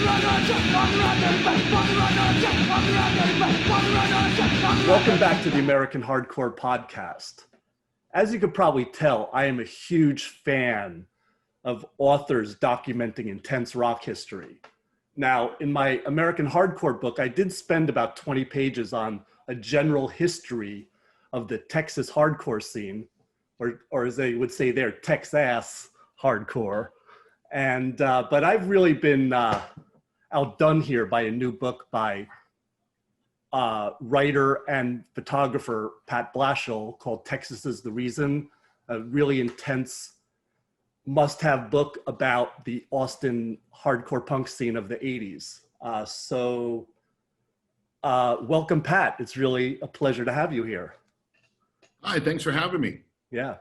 Welcome back to the American Hardcore Podcast. As you could probably tell, I am a huge fan of authors documenting intense rock history. Now, in my American Hardcore book, I did spend about 20 pages on a general history of the Texas hardcore scene, or as they would say there, Texas hardcore. And but I've really been outdone here by a new book by writer and photographer Pat Blashill called Texas is the Reason, a really intense must-have book about the Austin hardcore punk scene of the 80s. Welcome, Pat. It's really a pleasure to have you here. Hi, thanks for having me. Yeah.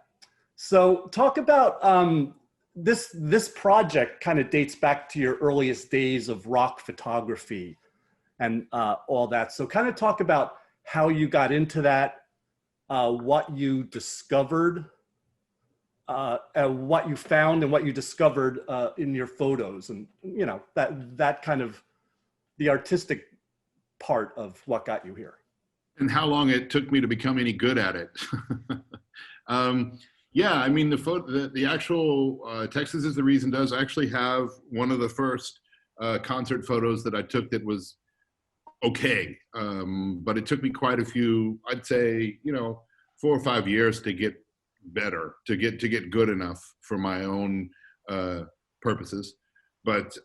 So talk about this project kind of dates back to your earliest days of rock photography and all that. So kind of talk about how you got into that, what you discovered, what you found and what you discovered in your photos, and you know, that kind of the artistic part of what got you here. And how long it took me to become any good at it. Yeah, I mean, the actual Texas is the Reason does actually have one of the first concert photos that I took that was okay. But it took me quite a few, I'd say, 4 or 5 years to get better, to get good enough for my own purposes. But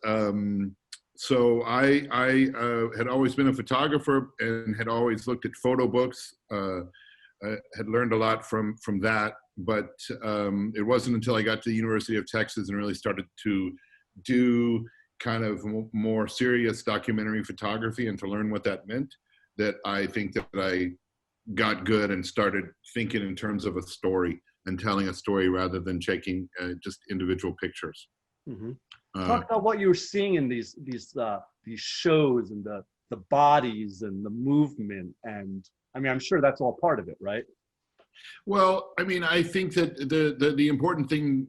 so I had always been a photographer and had always looked at photo books. I had learned a lot from that, but it wasn't until I got to the University of Texas and really started to do kind of more serious documentary photography and to learn what that meant, that I think that I got good and started thinking in terms of a story and telling a story rather than taking just individual pictures. Mm-hmm. Talk about what you were seeing in these shows and the bodies and the movement, and I mean, I'm sure that's all part of it, right? Well, I mean, I think that the important thing,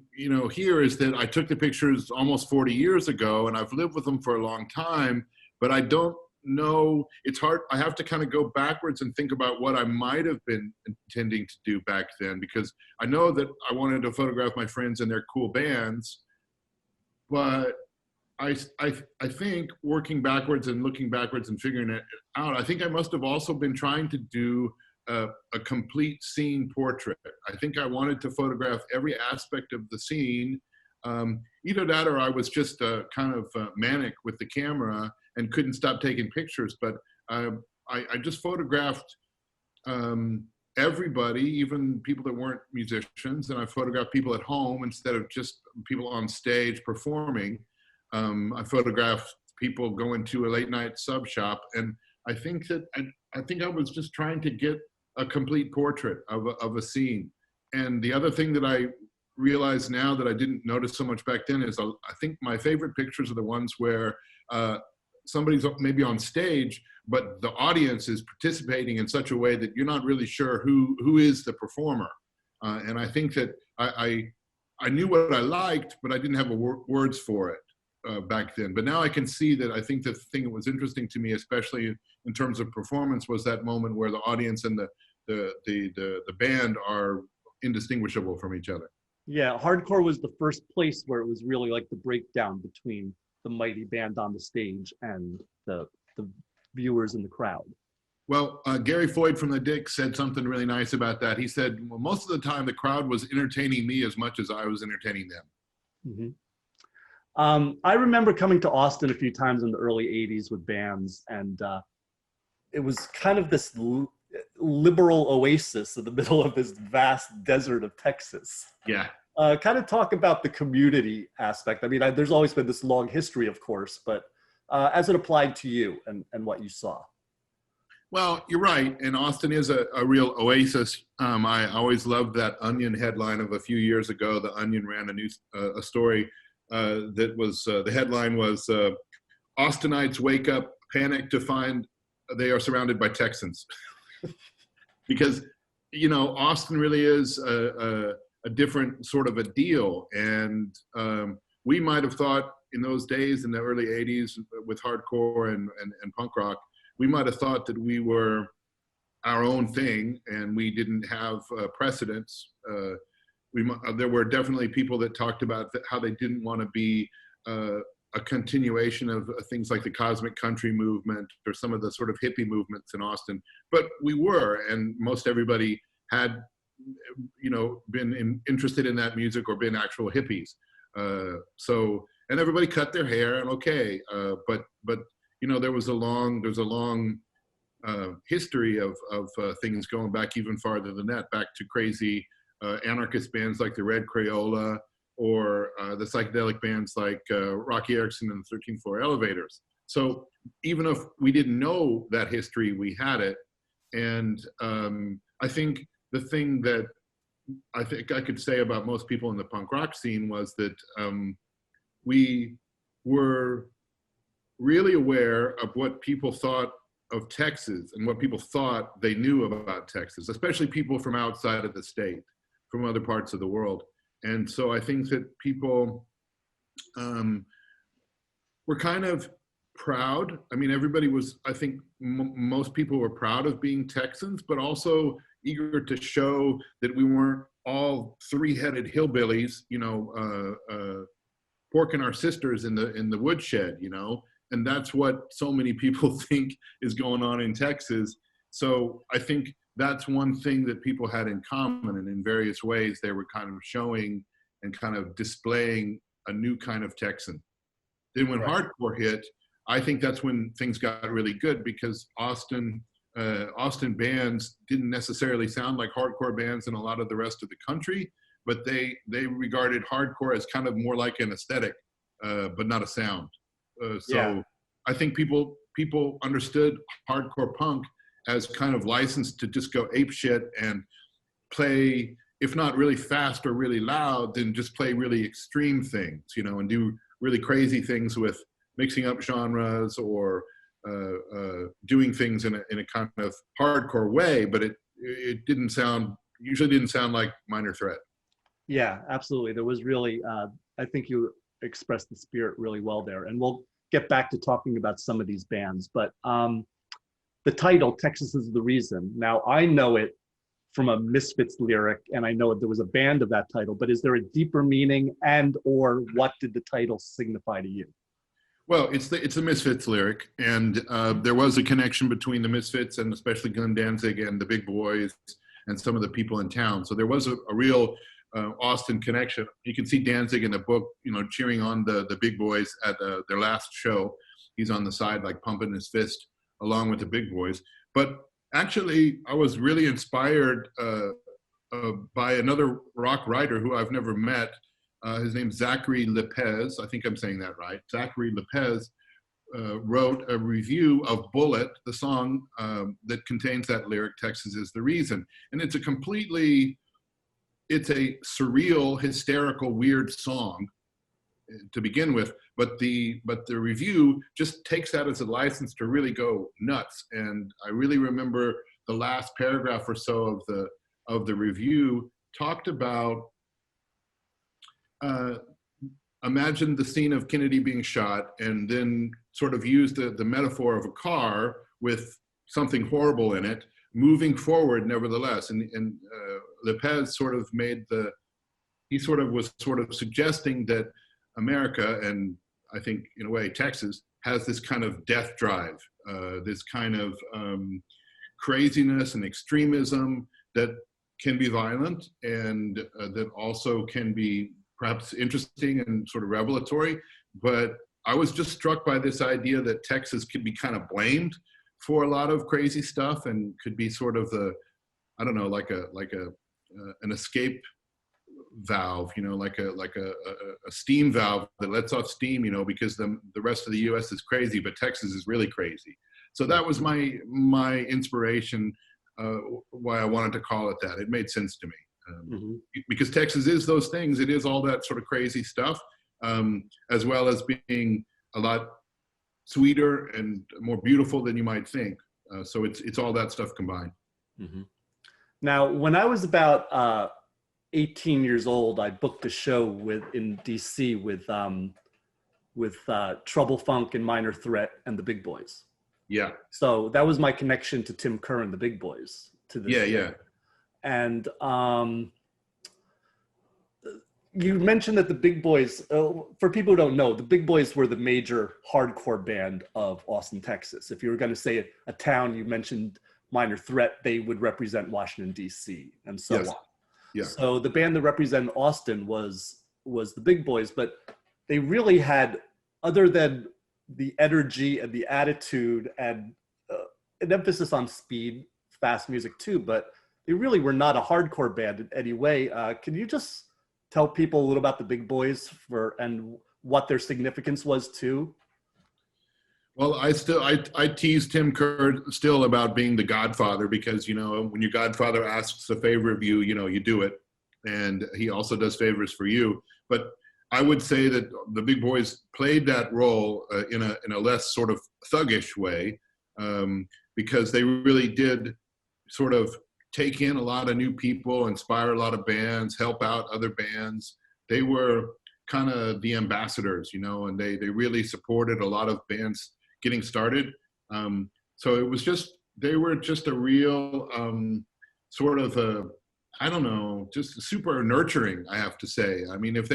here is that I took the pictures almost 40 years ago, and I've lived with them for a long time, but I don't know, it's hard. I have to kind of go backwards and think about what I might have been intending to do back then, because I know that I wanted to photograph my friends and their cool bands, but I think working backwards and looking backwards and figuring it out, I think I must have also been trying to do a complete scene portrait. I think I wanted to photograph every aspect of the scene. Either that or I was just kind of manic with the camera and couldn't stop taking pictures. But I just photographed everybody, even people that weren't musicians, and I photographed people at home instead of just people on stage performing. I photographed people going to a late night sub shop, and I think that I was just trying to get a complete portrait of a scene. And the other thing that I realize now that I didn't notice so much back then is I think my favorite pictures are the ones where somebody's maybe on stage, but the audience is participating in such a way that you're not really sure who is the performer. And I think that I knew what I liked, but I didn't have words for it back then. But now I can see that I think the thing that was interesting to me, especially in terms of performance, was that moment where the audience and the band are indistinguishable from each other. Yeah, hardcore was the first place where it was really like the breakdown between the mighty band on the stage and the viewers in the crowd. Well, Gary Floyd from The Dick said something really nice about that. He said, well, most of the time the crowd was entertaining me as much as I was entertaining them. Mm-hmm. I remember coming to Austin a few times in the early 80s with bands, and it was kind of this liberal oasis in the middle of this vast desert of Texas. Yeah. Kind of talk about the community aspect. I mean, there's always been this long history, of course, but as it applied to you and what you saw. Well, you're right, and Austin is a real oasis. I always loved that Onion headline of a few years ago. The Onion ran a story that was, the headline was, Austinites wake up, panic to find they are surrounded by Texans. Because, Austin really is a different sort of a deal. And we might have thought in those days, in the early 80s, with hardcore and punk rock, we might have thought that we were our own thing and we didn't have precedence. There were definitely people that talked about how they didn't want to be a continuation of things like the cosmic country movement or some of the sort of hippie movements in Austin. But we were, and most everybody had, you know, been interested in that music or been actual hippies. So, and everybody cut their hair and okay, but you know, there's a long history of things going back even farther than that, back to crazy anarchist bands like the Red Crayola, or the psychedelic bands like Rocky Erickson and the 13th Floor Elevators. So even if we didn't know that history, we had it. And I think the thing that I think I could say about most people in the punk rock scene was that we were really aware of what people thought of Texas and what people thought they knew about Texas, especially people from outside of the state, from other parts of the world. And so I think that people were kind of proud. I mean, everybody was, I think most people were proud of being Texans, but also eager to show that we weren't all three-headed hillbillies, you know, porking our sisters in the woodshed, you know. And that's what so many people think is going on in Texas. So I think that's one thing that people had in common, and in various ways they were kind of showing and kind of displaying a new kind of Texan. Then when hardcore hit, I think that's when things got really good, because Austin bands didn't necessarily sound like hardcore bands in a lot of the rest of the country, but they regarded hardcore as kind of more like an aesthetic, but not a sound. So I think people understood hardcore punk as kind of licensed to just go apeshit and play, if not really fast or really loud, then just play really extreme things, you know, and do really crazy things with mixing up genres or doing things in a kind of hardcore way, but it usually didn't sound like Minor Threat. Yeah, absolutely. There was really, I think you expressed the spirit really well there. And we'll get back to talking about some of these bands, but the title, Texas Is the Reason. Now, I know it from a Misfits lyric, and I know there was a band of that title, but is there a deeper meaning, and or what did the title signify to you? Well, it's a Misfits lyric, and there was a connection between the Misfits and especially Glenn Danzig and the Big Boys and some of the people in town. So there was a real Austin connection. You can see Danzig in the book, you know, cheering on the Big Boys at their last show. He's on the side, like pumping his fist along with the Big Boys. But actually, I was really inspired by another rock writer who I've never met. His name's Zachary Lepez. I think I'm saying that right. Zachary Lepez wrote a review of Bullet, the song that contains that lyric, Texas Is the Reason. And it's a surreal, hysterical, weird song to begin with, but the review just takes that as a license to really go nuts. And I really remember the last paragraph or so of the review talked about imagine the scene of Kennedy being shot, and then sort of used the metaphor of a car with something horrible in it moving forward nevertheless. And Lepez sort of was suggesting that America, and I think in a way Texas, has this kind of death drive, this kind of craziness and extremism that can be violent, and that also can be perhaps interesting and sort of revelatory. But I was just struck by this idea that Texas could be kind of blamed for a lot of crazy stuff, and could be sort of I don't know, like an escape valve, you know, like a steam valve that lets off steam, you know, because the rest of the U.S. is crazy, but Texas is really crazy. So that was my inspiration, why I wanted to call it that. It made sense to me, because Texas is those things. It is all that sort of crazy stuff, as well as being a lot sweeter and more beautiful than you might think. So it's all that stuff combined. Now, when I was about 18 years old, I booked a show in DC with with Trouble Funk and Minor Threat and the Big Boys. Yeah. So that was my connection to Tim Kerr and the Big Boys to this day. Yeah. And you mentioned that the Big Boys, for people who don't know, the Big Boys were the major hardcore band of Austin, Texas. If you were going to say a town, you mentioned Minor Threat, they would represent Washington, D.C. and so on. Yeah. So the band that represented Austin was the Big Boys, but they really had, other than the energy and the attitude and an emphasis on speed, fast music too, but they really were not a hardcore band in any way. Can you just tell people a little about the Big Boys and what their significance was too? Well, I tease Tim Kerr still about being the Godfather, because, you know, when your Godfather asks a favor of you, you know, you do it. And he also does favors for you. But I would say that the Big Boys played that role in a less sort of thuggish way, because they really did sort of take in a lot of new people, inspire a lot of bands, help out other bands. They were kind of the ambassadors, you know, and they really supported a lot of bands getting started. So it was just, they were just a real sort of a, I don't know, just super nurturing, I have to say. I mean, if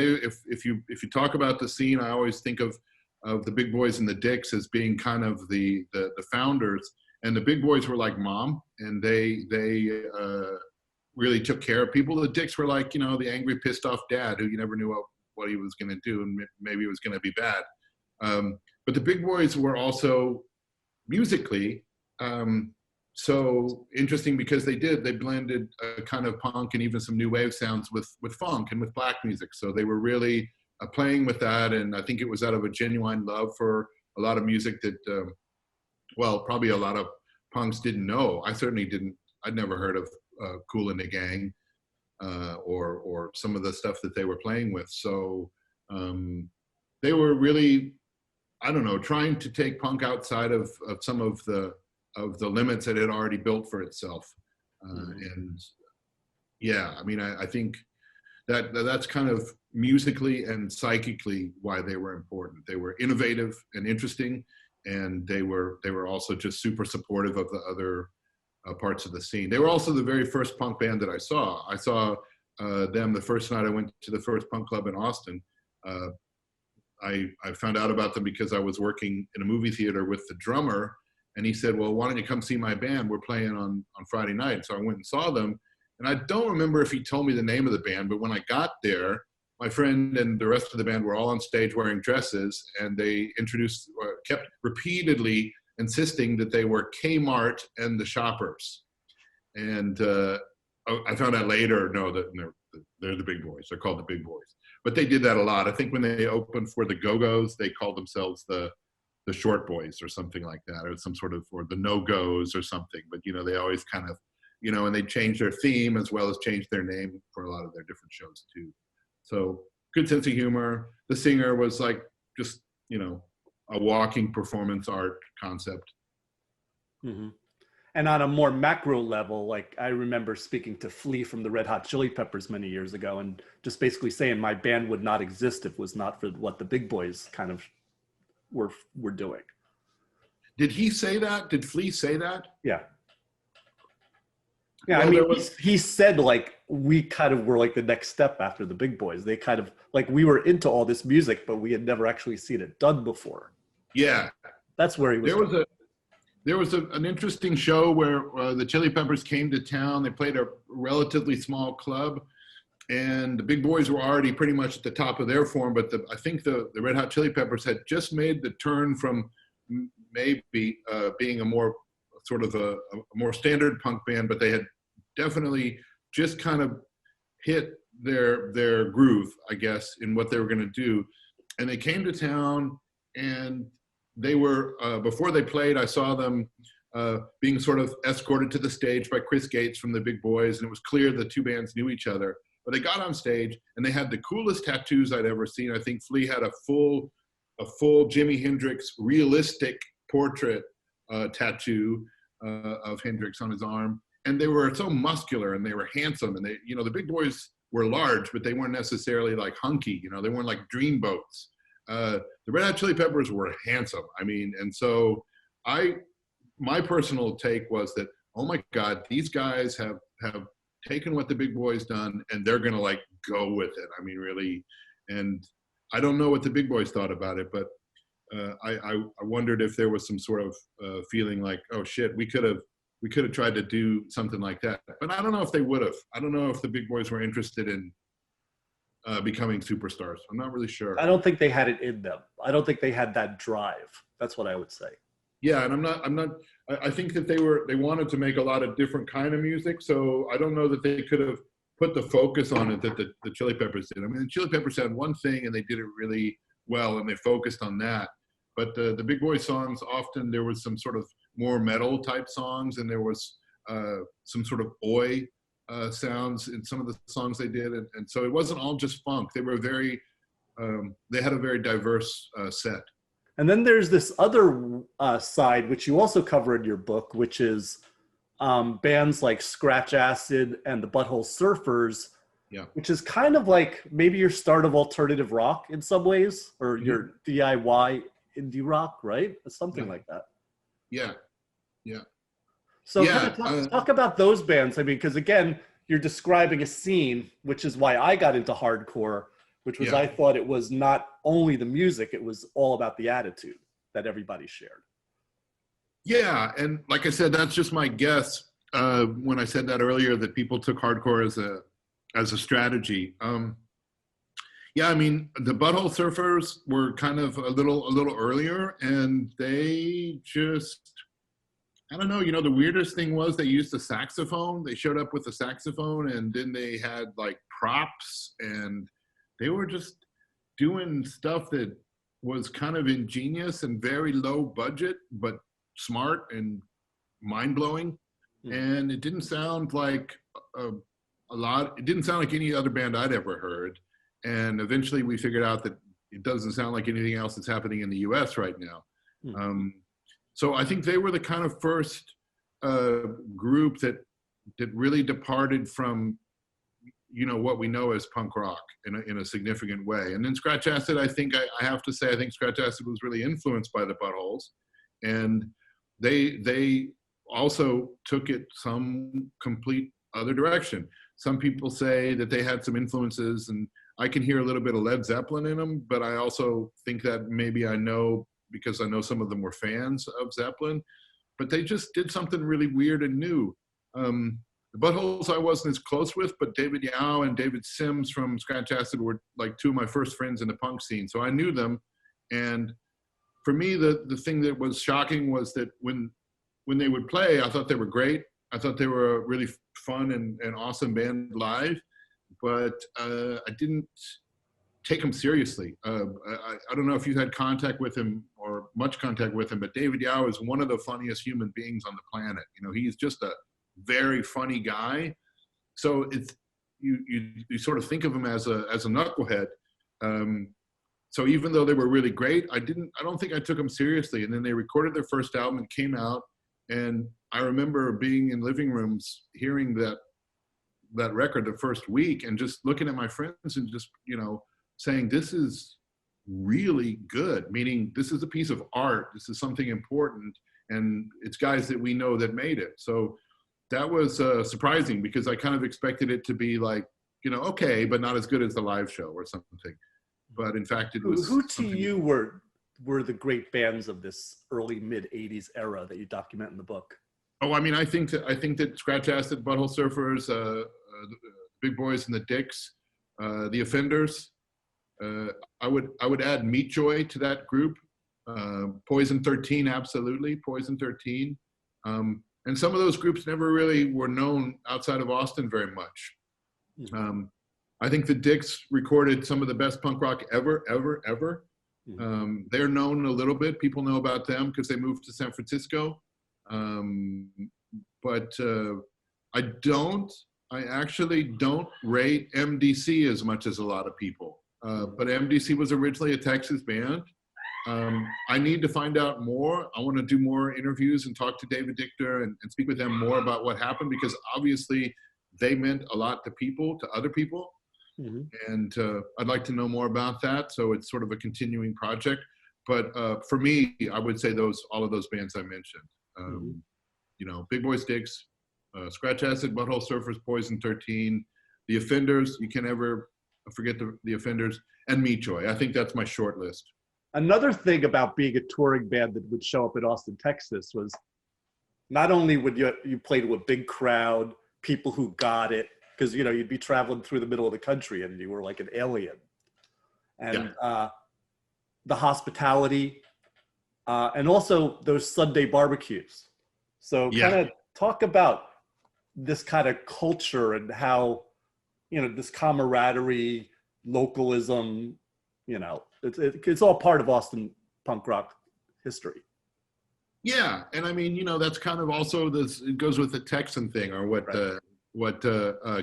you talk about the scene, I always think of the Big Boys and the Dicks as being kind of the founders. And the Big Boys were like mom, and they really took care of people. The Dicks were like, you know, the angry, pissed off dad who you never knew what he was going to do, and maybe it was going to be bad. But the Big Boys were also musically so interesting, because they blended a kind of punk and even some new wave sounds with funk and with black music. So they were really playing with that, and I think it was out of a genuine love for a lot of music that, well, probably a lot of punks didn't know. I certainly didn't. I'd never heard of Kool and the Gang or some of the stuff that they were playing with. So they were really, I don't know, trying to take punk outside of some of the limits that it had already built for itself. And yeah, I mean, I think that's kind of musically and psychically why they were important. They were innovative and interesting, and they were also just super supportive of the other parts of the scene. They were also the very first punk band that I saw. I saw them the first night I went to the first punk club in Austin. I found out about them because I was working in a movie theater with the drummer, and he said, well, why don't you come see my band? We're playing on Friday night. So I went and saw them. And I don't remember if he told me the name of the band, but when I got there, my friend and the rest of the band were all on stage wearing dresses, and they kept repeatedly insisting that they were Kmart and the Shoppers. And I found out later, no, that they're the Big Boys. They're called the Big Boys. But they did that a lot. I think when they opened for the Go-Go's, they called themselves the Short Boys or something like that, or some sort of, or the No-Go's or something. But, you know, they always kind of, you know, and they changed their theme as well as changed their name for a lot of their different shows too. So good sense of humor. The singer was like just, you know, a walking performance art concept. Mm-hmm. And on a more macro level, like I remember speaking to Flea from the Red Hot Chili Peppers many years ago, and just basically saying my band would not exist if it was not for what the Big Boys kind of were doing. Did he say that? Did Flea say that? Yeah. Yeah, well, I mean, he said like we kind of were like the next step after the Big Boys. They kind of like, we were into all this music, but we had never actually seen it done before. Yeah, that's where he was. There was an interesting show where the Chili Peppers came to town. They played a relatively small club, and the Big Boys were already pretty much at the top of their form. But I think the Red Hot Chili Peppers had just made the turn from maybe being a more sort of a more standard punk band, but they had definitely just kind of hit their groove, I guess, in what they were going to do. And they came to town, and they were, before they played, I saw them being sort of escorted to the stage by Chris Gates from the Big Boys, and it was clear the two bands knew each other. But they got on stage, and they had the coolest tattoos I'd ever seen. I think Flea had a full Jimi Hendrix realistic portrait tattoo of Hendrix on his arm. And they were so muscular, and they were handsome, and they, you know, the Big Boys were large, but they weren't necessarily like hunky, you know, they weren't like dreamboats. the Red Hot Chili Peppers were handsome. I mean, and so my personal take was that, oh my God, these guys have taken what the big boys done and they're gonna like go with it. I mean, really. And I don't know what the big boys thought about it, but I wondered if there was some sort of feeling like, oh shit, we could have tried to do something like that. But I don't know if they would have. I don't know if the big boys were interested in becoming superstars. I'm not really sure. I don't think they had it in them. I don't think they had that drive. That's what I would say. Yeah, and I think that they wanted to make a lot of different kind of music, so I don't know that they could have put the focus on it that the Chili Peppers did. I mean, the Chili Peppers had one thing and they did it really well and they focused on that. But the Big Boy songs, often there was some sort of more metal type songs, and there was some sort of oi sounds in some of the songs they did. And so it wasn't all just funk. They were they had a very diverse set. And then there's this other side, which you also cover in your book, which is bands like Scratch Acid and the Butthole Surfers, yeah, which is kind of like maybe your start of alternative rock in some ways, or your DIY indie rock, right? Something like that. Yeah. So talk about those bands. I mean, because again, you're describing a scene, which is why I got into hardcore, which was I thought it was not only the music, it was all about the attitude that everybody shared. Yeah, and like I said, that's just my guess when I said that earlier, that people took hardcore as a strategy. Yeah, I mean, the Butthole Surfers were kind of a little earlier, and they just, I don't know, you know, the weirdest thing was they used a saxophone. They showed up with a saxophone, and then they had like props, and they were just doing stuff that was kind of ingenious and very low budget, but smart and mind-blowing. And it didn't sound like it didn't sound like any other band I'd ever heard. And eventually we figured out that it doesn't sound like anything else that's happening in the US right now. So I think they were the kind of first group that really departed from, you know, what we know as punk rock in a significant way. And then Scratch Acid, I think I have to say, I think Scratch Acid was really influenced by the Buttholes. And they also took it some complete other direction. Some people say that they had some influences, and I can hear a little bit of Led Zeppelin in them, but I also think that maybe I know, because I know some of them were fans of Zeppelin, but they just did something really weird and new. The Buttholes I wasn't as close with, but David Yao and David Sims from Scratch Acid were like two of my first friends in the punk scene, so I knew them. And for me, the thing that was shocking was that when they would play, I thought they were great. I thought they were a really fun and awesome band live, but I didn't take him seriously. I don't know if you had contact with him or much contact with him, but David Yao is one of the funniest human beings on the planet. You know, he's just a very funny guy. So it's you sort of think of him as a knucklehead. So even though they were really great, I don't think I took them seriously. And then they recorded their first album and came out, and I remember being in living rooms hearing that record the first week and just looking at my friends and just, you know, saying, this is really good, meaning this is a piece of art, this is something important, and it's guys that we know that made it. So that was surprising, because I kind of expected it to be like, you know, okay, but not as good as the live show or something. But in fact, it was. Who to you were the great bands of this early mid '80s era that you document in the book? Oh, I mean, I think that Scratch Acid, Butthole Surfers, Big Boys and the Dicks, the Offenders. I would add Meat Joy to that group. Poison 13, absolutely, Poison 13. And some of those groups never really were known outside of Austin very much. I think the Dicks recorded some of the best punk rock ever. They're known a little bit. People know about them because they moved to San Francisco. But I actually don't rate MDC as much as a lot of people. But MDC was originally a Texas band. I need to find out more. I want to do more interviews and talk to David Dichter and speak with them more about what happened, because obviously they meant a lot to other people. Mhm. And I'd like to know more about that. So it's sort of a continuing project. But for me, I would say all of those bands I mentioned. Mhm. You know, Big Boy Sticks, Scratch Acid, Butthole Surfers, Poison 13, The Offenders. You can never forget the Offenders, and Meat Joy. I think that's my short list. Another thing about being a touring band that would show up in Austin, Texas was not only would you play to a big crowd, people who got it, because you'd be traveling through the middle of the country and you were like an alien, Yeah. and the hospitality, and also those Sunday barbecues. So kind Yeah. of talk about this kind of culture and how this camaraderie, localism, it's all part of Austin punk rock history. Yeah, and I mean, that's kind of also this. It goes with the Texan thing, or what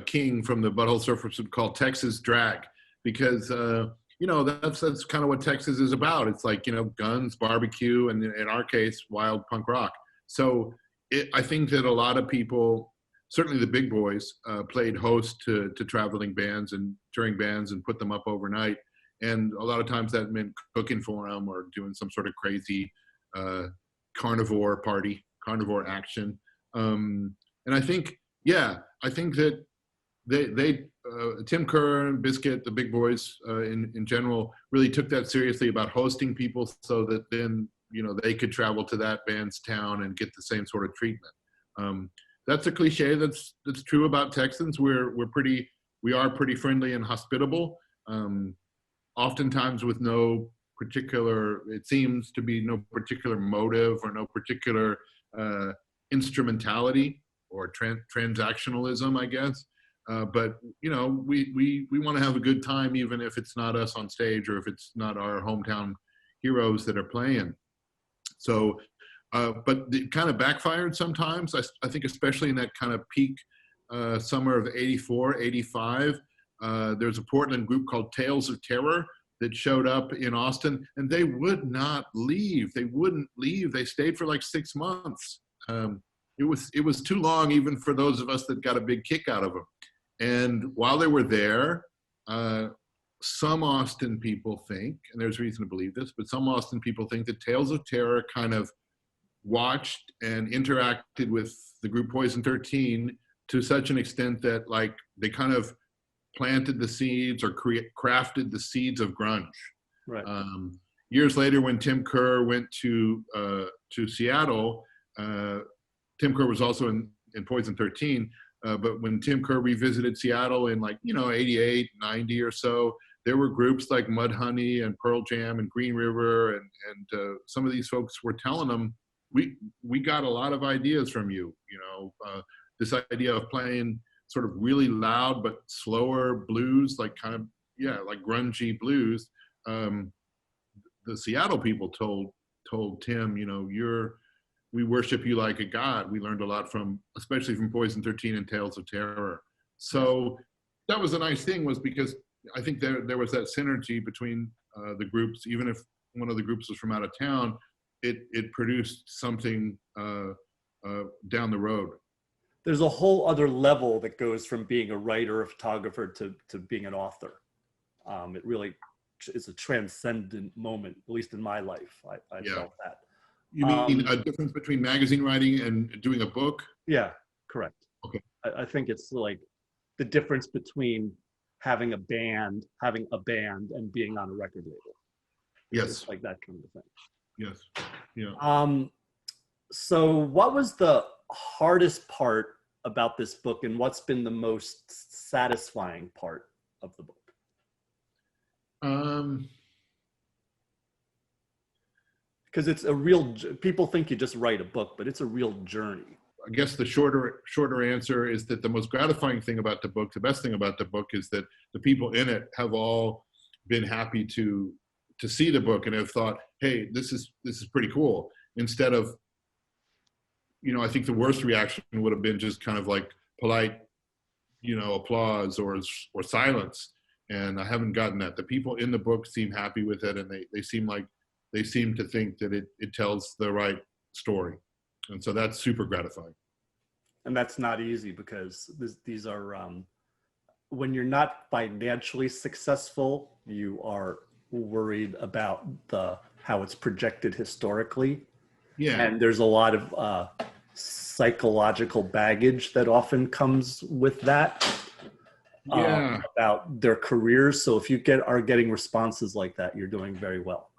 King from the Butthole Surfers would call Texas drag, because that's kind of what Texas is about. It's like guns, barbecue, and in our case, wild punk rock. So I think that a lot of people, certainly the big boys, played host to traveling bands and touring bands and put them up overnight. And a lot of times that meant cooking for them or doing some sort of crazy carnivore action. And I think that they Tim Kerr and Biscuit, the big boys in general, really took that seriously about hosting people so that then they could travel to that band's town and get the same sort of treatment. That's a cliche that's true about Texans. We are pretty friendly and hospitable. Oftentimes with it seems to be no particular motive or no particular instrumentality or transactionalism, I guess. But we want to have a good time, even if it's not us on stage or if it's not our hometown heroes that are playing. So, but it kind of backfired sometimes. I think especially in that kind of peak summer of '84, '85. There's a Portland group called Tales of Terror that showed up in Austin, and they would not leave. They wouldn't leave. They stayed for like 6 months. It was too long, even for those of us that got a big kick out of them. And while they were there, some Austin people think, and there's reason to believe this, but some Austin people think that Tales of Terror kind of watched and interacted with the group Poison 13 to such an extent that like they kind of planted the seeds or crafted the seeds of grunge. Right. Years later, when Tim Kerr went to Seattle, Tim Kerr was also in Poison 13, but when Tim Kerr revisited Seattle in 88, 90 or so, there were groups like Mudhoney and Pearl Jam and Green River, and some of these folks were telling them, we got a lot of ideas from you. This idea of playing sort of really loud but slower blues, like grungy blues. The Seattle people told Tim, we worship you like a god. We learned a lot especially from Poison 13 and Tales of Terror. So that was a nice thing, was because I think there was that synergy between the groups. Even if one of the groups was from out of town, it produced something down the road. There's a whole other level that goes from being a writer, a photographer, to being an author. It really is a transcendent moment, at least in my life. I felt that. You mean a difference between magazine writing and doing a book? Yeah, correct. Okay. I think it's like the difference between having a band, and being on a record label. Yes. It's like that kind of thing. Yes. Yeah. So what was the hardest part about this book, and what's been the most satisfying part of the book? Because it's people think you just write a book, but it's a real journey. I guess the shorter answer is that the most gratifying thing about the book, the best thing about the book, is that the people in it have all been happy to see the book and have thought, hey, this is pretty cool. Instead of, I think the worst reaction would have been just kind of like polite, applause or silence. And I haven't gotten that. The people in the book seem happy with it, and they seem to think that it tells the right story. And so that's super gratifying. And that's not easy, because these are when you're not financially successful, you are worried about how it's projected historically. Yeah. And there's a lot of psychological baggage that often comes with that about their careers. So if you are getting responses like that, you're doing very well.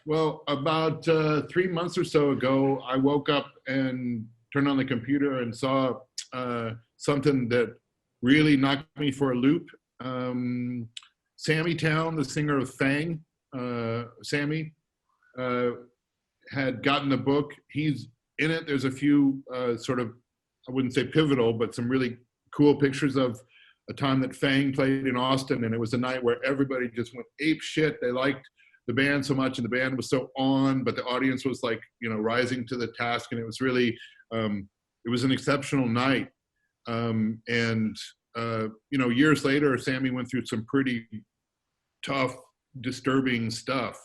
Well, about 3 months or so ago, I woke up and turned on the computer and saw something that really knocked me for a loop. Sammy Town, the singer of Fang, Sammy, had gotten the book. He's in it. There's a few sort of, I wouldn't say pivotal, but some really cool pictures of a time that Fang played in Austin. And it was a night where everybody just went ape shit. They liked the band so much and the band was so on, but the audience was like, you know, rising to the task. And it was really, it was an exceptional night. You know, years later, Sammy went through some pretty tough, disturbing stuff.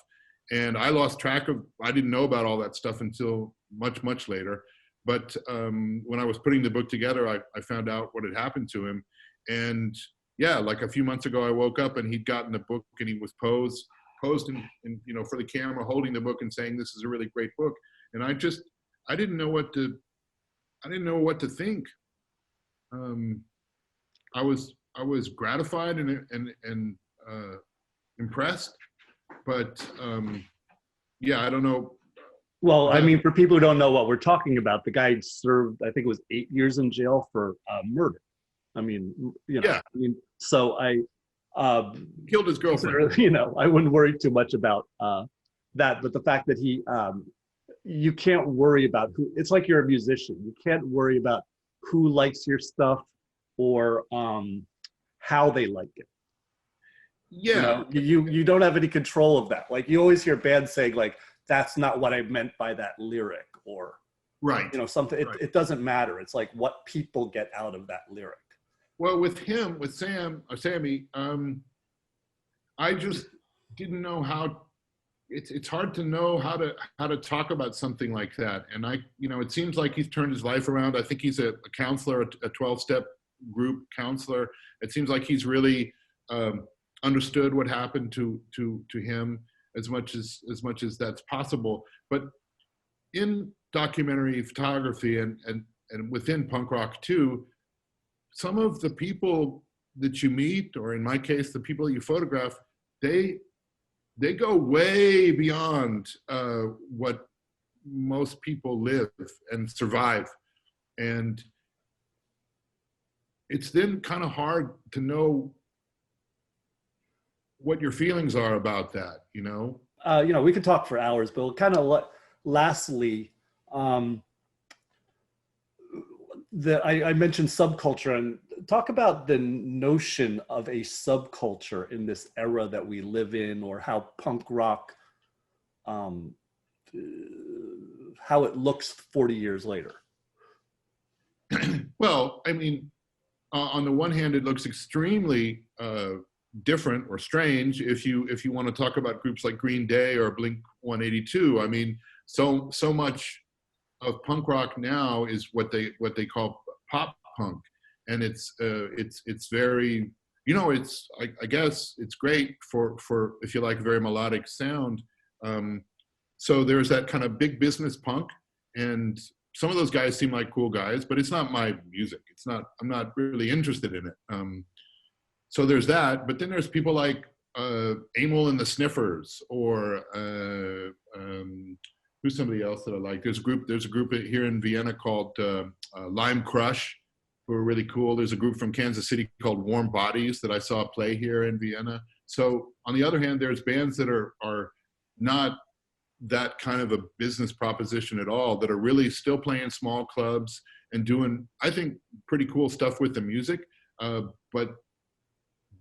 And I lost track of, I didn't know about all that stuff until much, much later. But when I was putting the book together, I found out what had happened to him. And yeah, like a few months ago, I woke up and he'd gotten the book and he was posed in, you know, for the camera, holding the book and saying, "This is a really great book." And I didn't know what to think. I was gratified and impressed, but yeah, I don't know. Well, I mean, for people who don't know what we're talking about, the guy served, I think it was 8 years in jail for murder. I mean, you know, Yeah. I mean, so Killed his girlfriend. you know, I wouldn't worry too much about that, but the fact that you can't worry about who, it's like you're a musician. You can't worry about who likes your stuff or how they like it. Yeah. You know, you don't have any control of that. Like you always hear bands saying like, "That's not what I meant by that lyric," or Right. you know, something. It doesn't matter. It's like what people get out of that lyric. Well, with Sammy, I just didn't know how. It's hard to know how to talk about something like that. And you know, it seems like he's turned his life around. I think he's a counselor, a 12-step group counselor. It seems like he's really understood what happened to him as much as that's possible. But in documentary photography and within punk rock too, some of the people that you meet, or in my case, the people you photograph, they go way beyond what most people live and survive. And it's then kind of hard to know what your feelings are about that, you know? You know, we could talk for hours, but we'll kind of lastly, I mentioned subculture, and talk about the notion of a subculture in this era that we live in, or how punk rock, how it looks 40 years later. Well, I mean, on the one hand, it looks extremely different or strange if you want to talk about groups like Green Day or Blink-182. I mean, so much of punk rock now is what they call pop punk, and it's very, you know, it's I guess it's great for if you like a very melodic sound. So there's that kind of big business punk, and some of those guys seem like cool guys, but it's not my music. I'm not really interested in it. So there's that, but then there's people like Amyl and the Sniffers, or who's somebody else that I like? There's a group here in Vienna called Lime Crush, who are really cool. There's a group from Kansas City called Warm Bodies that I saw play here in Vienna. So on the other hand, there's bands that are not that kind of a business proposition at all, that are really still playing small clubs and doing, I think, pretty cool stuff with the music. But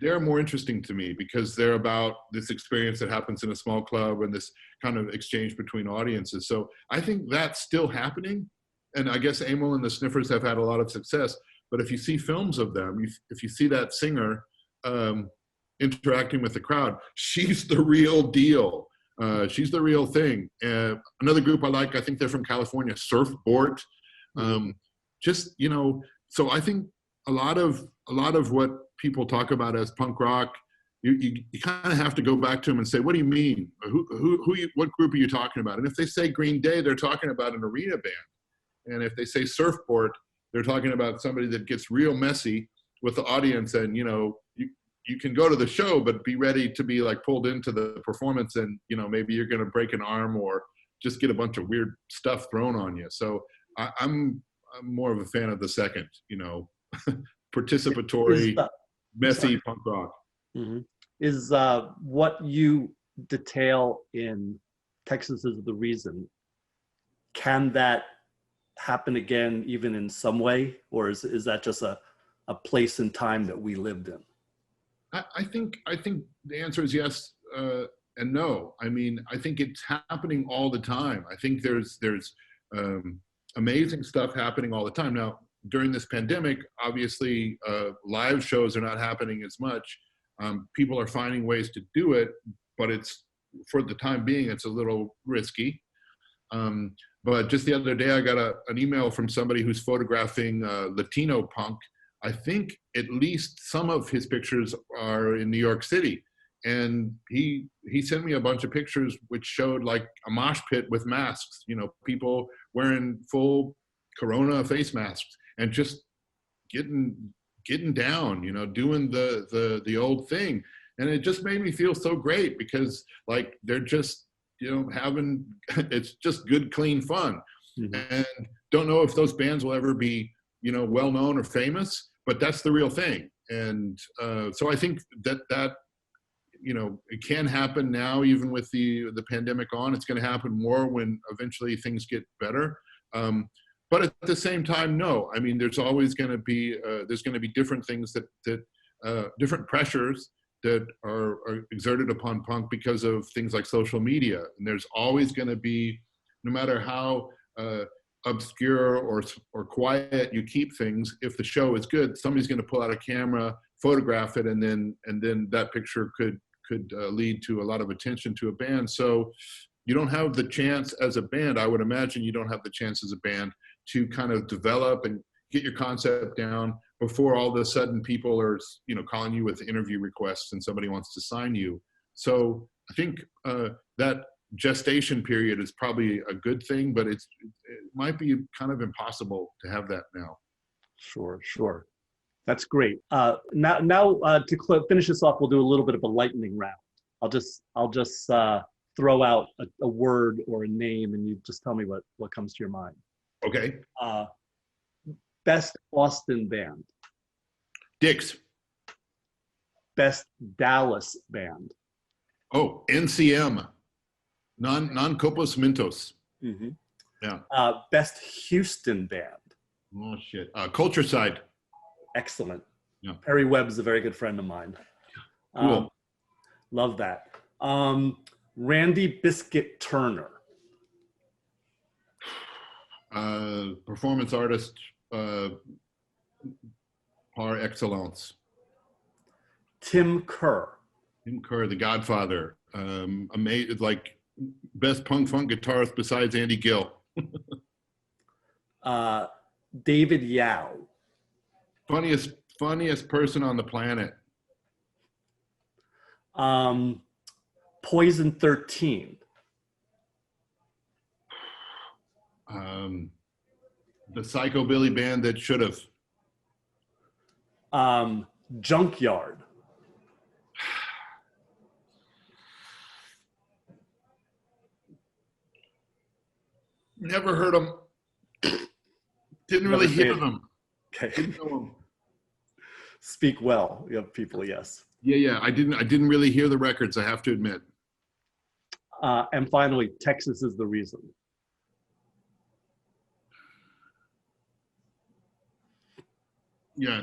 they're more interesting to me because they're about this experience that happens in a small club and this kind of exchange between audiences. So I think that's still happening. And I guess Amyl and the Sniffers have had a lot of success. But if you see films of them, if you see that singer interacting with the crowd, she's the real deal. She's the real thing. Another group I like, I think they're from California, Surfboard. Just, you know, so I think a lot of what people talk about as punk rock, you kind of have to go back to them and say, what do you mean? What group are you talking about? And if they say Green Day, they're talking about an arena band. And if they say Surfboard, they're talking about somebody that gets real messy with the audience. And, you know, you can go to the show, but be ready to be like pulled into the performance. And, you know, maybe you're going to break an arm or just get a bunch of weird stuff thrown on you. So I'm more of a fan of the second, you know, participatory, messy punk rock. Mm-hmm. Is what you detail in Texas Is the Reason, can that happen again even in some way? Or is that just a place and time that we lived in? I think the answer is yes and no. I mean, I think it's happening all the time. I think there's amazing stuff happening all the time. Now, during this pandemic, obviously, live shows are not happening as much. People are finding ways to do it, but it's, for the time being, it's a little risky. But just the other day, I got an email from somebody who's photographing Latino punk. I think at least some of his pictures are in New York City. And he sent me a bunch of pictures which showed like a mosh pit with masks, you know, people wearing full Corona face masks and just getting down, you know, doing the old thing. And it just made me feel so great because like they're just, you know, having, it's just good, clean fun. Mm-hmm. And don't know if those bands will ever be, you know, well known or famous, but that's the real thing. And so I think that you know, it can happen now, even with the pandemic on. It's going to happen more when eventually things get better. But at the same time, no. I mean, there's always going to be different things that different pressures that are exerted upon punk because of things like social media. And there's always going to be, no matter how obscure or quiet you keep things, if the show is good, somebody's going to pull out a camera, photograph it, and then that picture could lead to a lot of attention to a band. So you don't have the chance as a band, I would imagine you don't have the chance as a band to kind of develop and get your concept down before all of a sudden people are, you know, calling you with interview requests and somebody wants to sign you. So I think that gestation period is probably a good thing, but it might be kind of impossible to have that now. Sure. That's great. Now to finish this off, we'll do a little bit of a lightning round. I'll just throw out a word or a name, and you just tell me what comes to your mind. Okay. Best Austin band. Dix. Best Dallas band. Oh, NCM. Non Copos Mentos. Mm-hmm. Yeah. Best Houston band. Oh shit. Culture Side. Excellent. Yeah. Perry Webb's a very good friend of mine. Cool. Love that. Randy Biscuit Turner. Performance artist par excellence. Tim Kerr. Tim Kerr, the Godfather. Amazing, like best punk funk guitarist besides Andy Gill. David Yao. Funniest person on the planet. Poison 13. The psychobilly band that should have. Junkyard. Never heard them. Didn't really hear them. Okay. Didn't know them. Speak well of people, yes. Yeah. I didn't really hear the records, I have to admit. And finally, Texas Is the Reason. Yeah.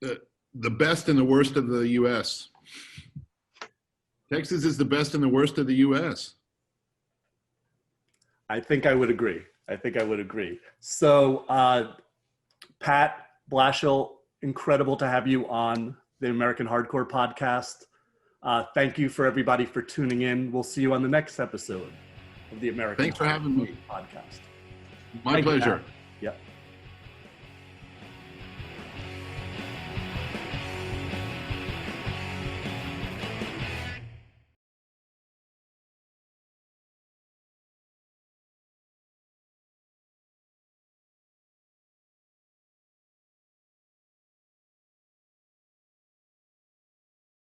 The best and the worst of the U.S. Texas is the best and the worst of the U.S. I think I would agree. So, Pat Blashill, incredible to have you on the American Hardcore Podcast. Thank you for everybody for tuning in. We'll see you on the next episode of the American Thanks for having me. Podcast. My pleasure. Yep.